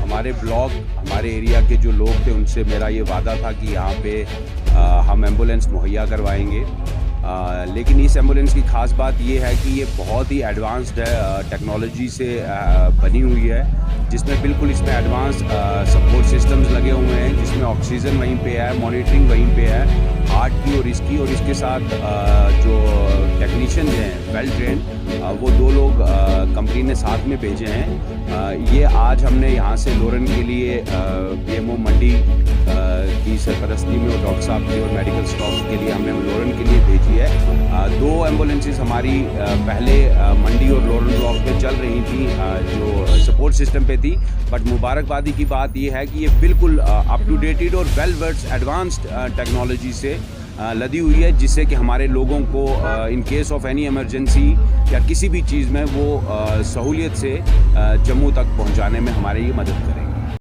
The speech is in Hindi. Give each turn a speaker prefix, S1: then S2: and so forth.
S1: हमारे ब्लॉक, हमारे एरिया के जो लोग थे उनसे मेरा ये वादा था कि यहाँ पे हम एम्बुलेंस मुहैया करवाएंगे। लेकिन इस एम्बुलेंस की ख़ास बात ये है कि ये बहुत ही एडवांस्ड है, टेक्नोलॉजी से बनी हुई है, जिसमें बिल्कुल इसमें एडवांस सपोर्ट सिस्टम्स लगे हुए हैं, जिसमें ऑक्सीजन वहीं पे है, मॉनिटरिंग वहीं पे है, हार्ट की और इसकी, और इसके साथ जो टेक्नीशियन हैं वेल ट्रेंड, वो 2 लोग कंपनी ने साथ में भेजे हैं। ये आज हमने यहाँ से लोरन के लिए पीएमओ मंडी की सरपरस्ती में और डॉक्टर साहब की और मेडिकल स्टाफ के लिए हमने लोरन के लिए भेजी है। 2 एम्बुलेंसेस हमारी पहले मंडी और लोरन ब्लॉक पे चल रही थी, जो सपोर्ट सिस्टम पे थी, बट मुबारकबादी की बात ये है कि ये बिल्कुल अप टू डेटेड और वेल वर्स्ड एडवांस्ड टेक्नोलॉजी से लदी हुई है, जिससे कि हमारे लोगों को in case of any emergency या किसी भी चीज़ में वो सहूलियत से जम्मू तक पहुंचाने में हमारी ये मदद करेंगे।